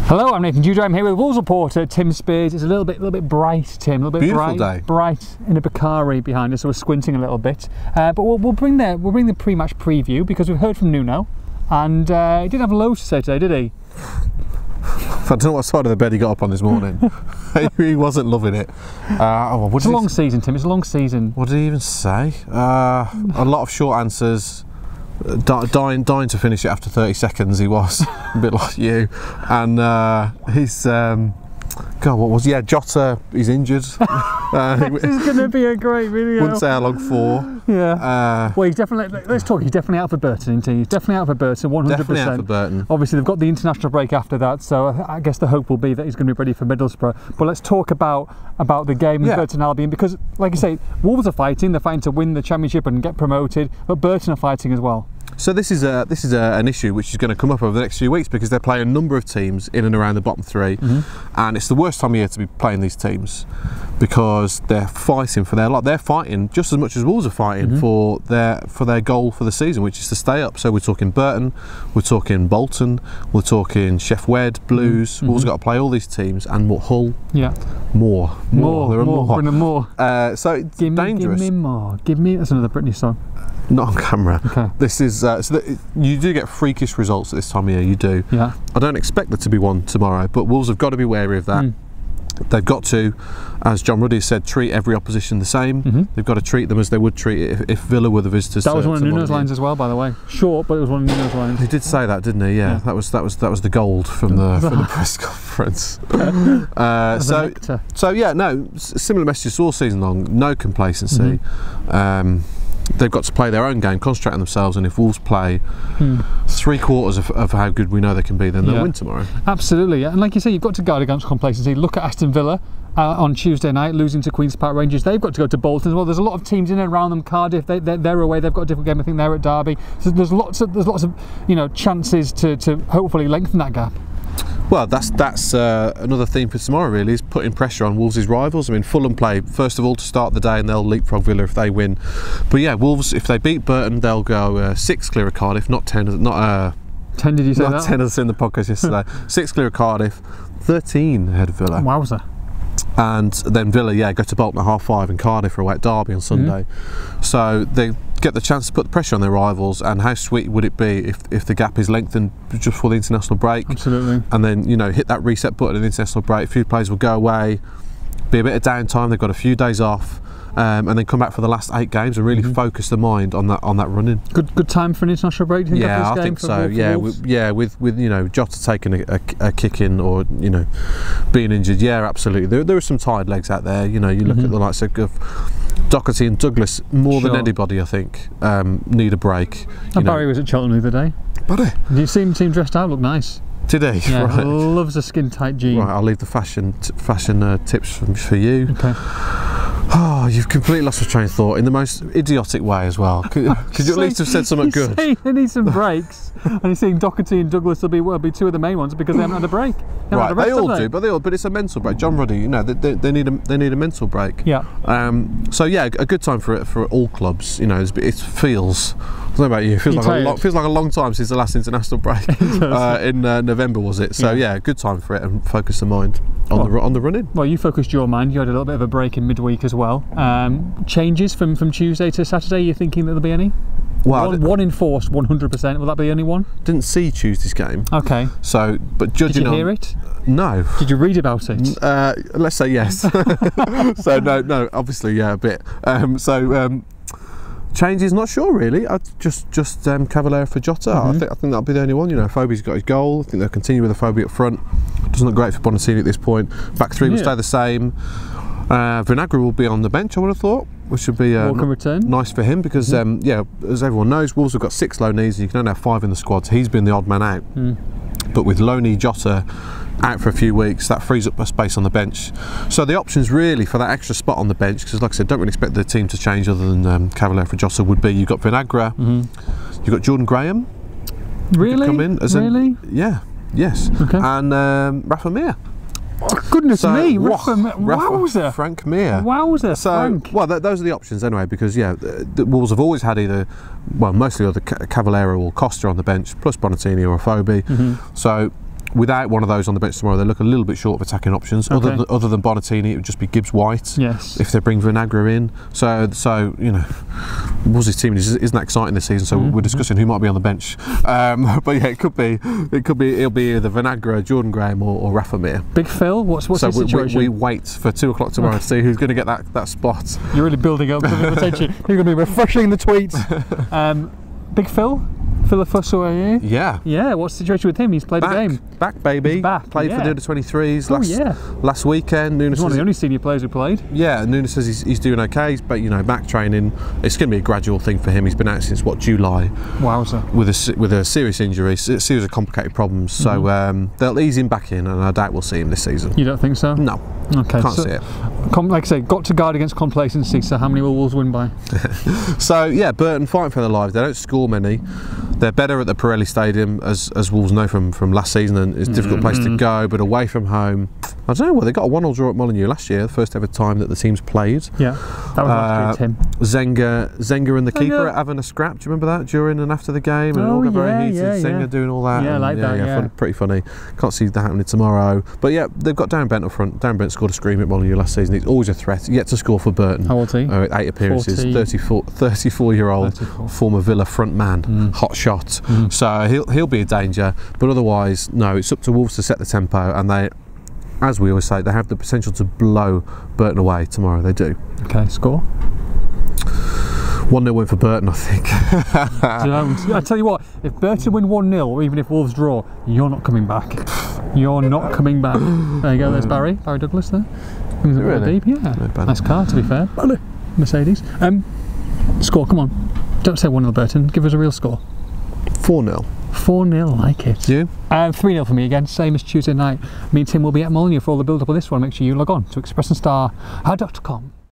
Hello, I'm Nathan Judah. I'm here with Wolves reporter Tim Spiers. It's a little bit bright, Tim. A little bit beautiful bright in a Bakari behind us, so we're squinting a little bit. But we'll bring the pre-match preview because we've heard from Nuno, and he didn't have loads to say today, did he? I don't know what side of the bed he got up on this morning. He wasn't loving it. It's a long season, Tim. It's a long season. What did he even say? A lot of short answers. Dying to finish it after 30 seconds. He was a bit like you, and he's God, what was? Yeah, Jota. He's injured. This is going to be a great video. Wouldn't say how long for. Yeah. Well, he's definitely. Let's talk. He's definitely out for Burton, isn't he? He's definitely out for Burton. 100%. Definitely out for Burton. Obviously, they've got the international break after that, so I guess the hope will be that he's going to be ready for Middlesbrough. But let's talk about the game with Burton Albion, because, like you say, Wolves are fighting. They're fighting to win the championship and get promoted, but Burton are fighting as well. So this is an issue which is going to come up over the next few weeks because they play a number of teams in and around the bottom three, and it's the worst time of year to be playing these teams because they're fighting for their life. They're fighting just as much as Wolves are fighting for their goal for the season, which is to stay up. So we're talking Burton, we're talking Bolton, we're talking Sheff Wed, Blues. Wolves got to play all these teams and more Hull. Yeah, more. There are more. So it's dangerous. Give me more. Give me. That's another Britney song. Not on camera. Okay. This is you do get freakish results at this time of year. You do. Yeah. I don't expect there to be one tomorrow, but Wolves have got to be wary of that. They've got to, as John Ruddy said, treat every opposition the same. They've got to treat them as they would treat it if Villa were the visitors. That was one of Nuno's lines as well, by the way. Short, but it was one of Nuno's lines. He did say that, didn't he? Yeah. That was the gold from the press conference. So yeah, no, similar messages all season long. No complacency. They've got to play their own game, concentrate on themselves, and if Wolves play 3/4 of how good we know they can be, then they'll win tomorrow. Absolutely, and like you say, you've got to guard against complacency. Look at Aston Villa on Tuesday night, losing to Queen's Park Rangers. They've got to go to Bolton as well. There's a lot of teams in and around them. Cardiff, they're away. They've got a different game. I think they're at Derby. So there's lots of chances to hopefully lengthen that gap. Well, that's another theme for tomorrow, really, is putting pressure on Wolves' rivals. I mean, Fulham play first of all to start the day, and they'll leapfrog Villa if they win. But yeah, Wolves, if they beat Burton, they'll go 6 clear of Cardiff, not 10. Not 10. Did you say that? Not 10 as in the podcast yesterday. 6 clear of Cardiff, 13 ahead of Villa. Wowzer. And then Villa, go to Bolton at 5:30, and Cardiff are away at Derby on Sunday. So they get the chance to put the pressure on their rivals, and how sweet would it be if the gap is lengthened just before the international break? Absolutely. And then, hit that reset button in the international break. A few players will go away, be a bit of downtime, they've got a few days off, and then come back for the last 8 games and really focus the mind on that running. Good time for an international break, do you think? Yeah, I think so. With Jota taking a kick in or being injured, absolutely. There are some tired legs out there. You look at the likes of Doherty and Douglas more than anybody, I think, need a break. And Barry was at Cheltenham the other day. Barry? You see him dressed out, look nice. Did he? Yeah, right. Loves a skin tight jean. Right, I'll leave the fashion tips for you. Okay. Oh, you've completely lost your train of thought in the most idiotic way as well. Could you at least have said something good? They need some breaks, and he's saying Doherty and Douglas will be 2 of the main ones because they haven't had a break. Right, they all do, but it's a mental break. John Ruddy, they need a mental break. Yeah. So yeah, a good time for all clubs. It feels. I don't know about you. It feels like a long time since the last international break in November, was it? So yeah, good time for it and focus the mind on the running. Well, you focused your mind. You had a little bit of a break in midweek as well. Changes from Tuesday to Saturday. You're thinking that there'll be any? Well, one enforced 100%. Will that be the only one? Didn't see Tuesday's game. Okay. So, but judging Did you hear it? No. Did you read about it? Let's say yes. So no, obviously a bit. Changes, not sure really. Just Cavallera for Jota. I think that'll be the only one. Fobi's got his goal. I think they'll continue with the Phobie up front. Doesn't look great for Bonatini at this point. Back 3 will stay the same. Vinagre will be on the bench, I would have thought, which would be nice for him because, as everyone knows, Wolves have got 6 low knees and you can only have 5 in the squad, so he's been the odd man out. But with low knee Jota out for a few weeks, that frees up a space on the bench. So the options really for that extra spot on the bench, because like I said, don't really expect the team to change other than Cavallera for Jota, would be you've got Vinagre, you've got Jordan Graham. Really? Come in as yes. Okay. And Rafa Mir. Oh, goodness me, wowzer. Frank Mir. Wowzer, so, Frank. Well, those are the options anyway, because the Wolves have always had mostly either Cavallera or Costa on the bench, plus Bonatini or a Phobie. So without one of those on the bench tomorrow, they look a little bit short of attacking options. Okay. Other than Bonatini, it would just be Gibbs-White. Yes. If they bring Vinagre in, so you know, Wolves' team isn't that exciting this season. So we're discussing who might be on the bench. But yeah, it'll be either Vinagre, Jordan Graham, or Rafa Mir. Big Phil, what's his situation? We wait for 2 o'clock tomorrow to see who's going to get that spot. You're really building up the attention. You're going to be refreshing the tweets. Big Phil? Philifus, yeah. Yeah, what's the situation with him? He's played a game. Back, baby. He's back. Played for the under-23s last weekend. Nunes he's one of the only senior players who played. Yeah, Nunes says he's doing okay, but you know, back training, it's going to be a gradual thing for him. He's been out since July. Wowzer. With a serious injury, series of complicated problems. So they'll ease him back in, and I doubt we'll see him this season. You don't think so? No. Okay. Can't see it. Like I say, got to guard against complacency. So how many will Wolves win by? So yeah, Burton fighting for their lives. They don't score many. They're better at the Pirelli Stadium, as Wolves know from last season, and it's a difficult place to go. But away from home, I don't know. Well, they got a 1-1 draw at Molineux last year, the first ever time that the teams played. Yeah, that was last year, Tim. Zenga and the keeper having a scrap. Do you remember that during and after the game? And all got very heated. Zenga doing all that. Yeah, and, like that. Yeah, pretty funny. Can't see that happening tomorrow. But yeah, they've got Darren Bent up front. Darren Bent scored a scream at Molineux last season. He's always a threat. Yet to score for Burton. How old is he? 8 appearances. 34-year-old former Villa front man. Hot shot. So he'll be a danger. But otherwise, no. It's up to Wolves to set the tempo, and they, as we always say, they have the potential to blow Burton away tomorrow. They do. Okay, score? 1-0 win for Burton, I think. I tell you what, if Burton win 1-0, or even if Wolves draw, you're not coming back. You're not coming back. There you go, there's Barry Douglas there. Really? Deep, yeah. Nice car, to be fair. Mercedes. Score, come on. Don't say 1-0 Burton, give us a real score. 4-0. 4-0, I like it. You? 3-0 for me again, same as Tuesday night. Me and Tim will be at Molineux for all the build-up of this one. Make sure you log on to expressandstar.com.